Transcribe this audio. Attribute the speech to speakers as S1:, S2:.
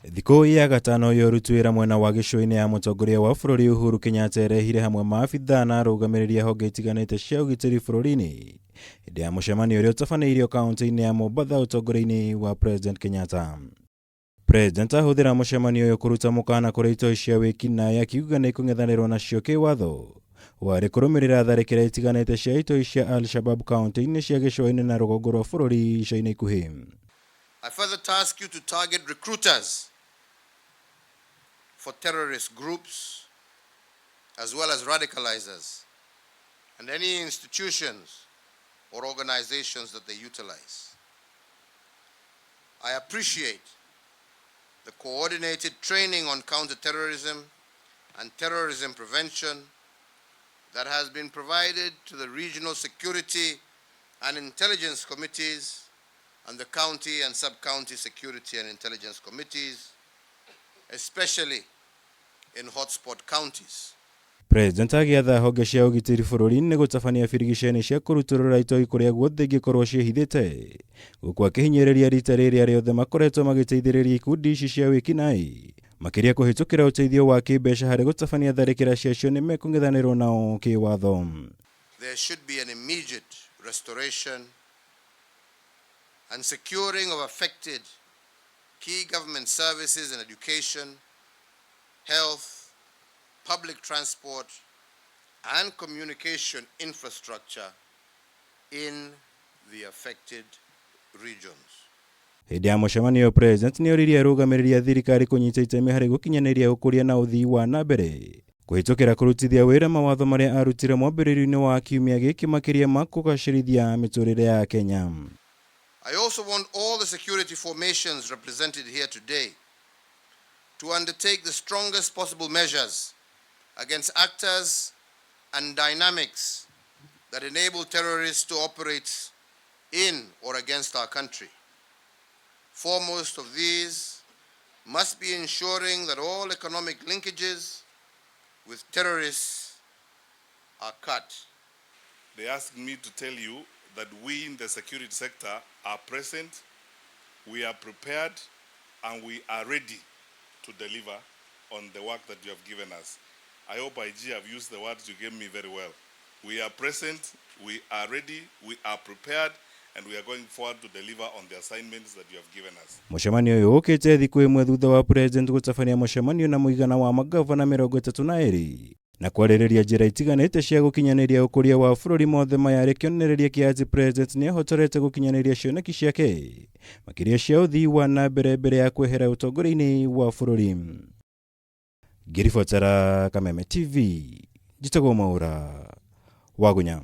S1: Thiko ya gatano yorutwira mwena wa gicũi-inĩ ya mũtongoria wa bũrũri Uhuru Kenyatta erehire hamwe maabitha na arũgamĩrĩri honge itiganĩte cia ũgitĩri bũrũri-inĩ hĩndĩ ya mũcemanio ũrĩa ũtabanĩirio kaunti-inĩ ya Mombasa ũtongoria-inĩ wa President Kenyatta. President ahũthĩra mũcemanio ũyũ kũruta mũkana kũrĩ Itoi cia wĩkinaĩ akiuga nĩ kũng'ethanĩrwo nacio kĩwatho warĩ kũrũmĩrĩra tharĩkĩra itiganĩte cia Itoi cia Al-Shabab kaunti-inĩ cia gĩcũi-inĩ na rũgongo rwa bũrũri ica-inĩ ikuhĩ.
S2: I further task you to target recruiters for terrorist groups as well as radicalizers and any institutions or organizations that they utilize. I appreciate the coordinated training on counterterrorism and terrorism prevention that has been provided to the regional security and intelligence committees and the county and sub-county security and intelligence committees, especially in hotspot counties.
S1: President agiatha honge cia ũgitĩri bũrũri-inĩ gũtabania birigiceni cia kuruturura Itoi kũrĩa guothe ingĩkorwo ciĩhithĩte, gũkũ akĩhinyĩrĩria rita rĩrĩa rĩothe makoretwo magĩteithĩrĩria ikundi ici cia wĩkinaĩ makĩria kũhĩtũkĩra ũteithio wa kĩmbeca harĩ gũtabania tharĩkĩra ciacio nĩ mekũng'ethanĩrwo nao kĩwatho.
S2: There should be an immediate restoration and securing of affected key government services in education, health, public transport, and communication infrastructure in the affected regions.
S1: Hĩndĩ ya mũcemanio, President nĩ oririe arũgamĩrĩri thirikari kũnyita itemi harĩ gũkinyanĩria ũkũria na ũthii wa na mbere kũhĩtũkĩra kũrutithia wĩra mawatho marĩa arutire mwambĩrĩrio-inĩ wa kiumia gĩkĩ makĩria ma kũgacĩrithia mĩtũrĩre ya Kenya.
S2: I also want all the security formations represented here today to undertake the strongest possible measures against actors and dynamics that enable terrorists to operate in or against our country. Foremost of these must be ensuring that all economic linkages with terrorists are cut.
S3: They asked me to tell you that we in the security sector are present, we are prepared, and we are ready to deliver on the work that you have given us. I hope IG have used the words you gave me very well. We are present, we are ready, we are prepared, and we are going forward to deliver on the assignments that you have given us.
S1: Mũcemanio ũyũ ũkĩte thikũ ĩmwe thutha wa President gũtabania mũcemanio na mũigana wa magavana 32 na kwarĩrĩria njĩra itiganĩte cia gũkinyanĩria ũkũria wa bũrũri mothe mayarĩ kĩonereria kĩa atĩ President nĩ ahotorete gũkinyanĩria cioneki ciake makĩria cia ũthii wa na mbere ya kwehera ũtongoria-inĩ wa bũrũri. Ngĩribotera Kameme TV, njĩtagwo Mwaura Wagunya.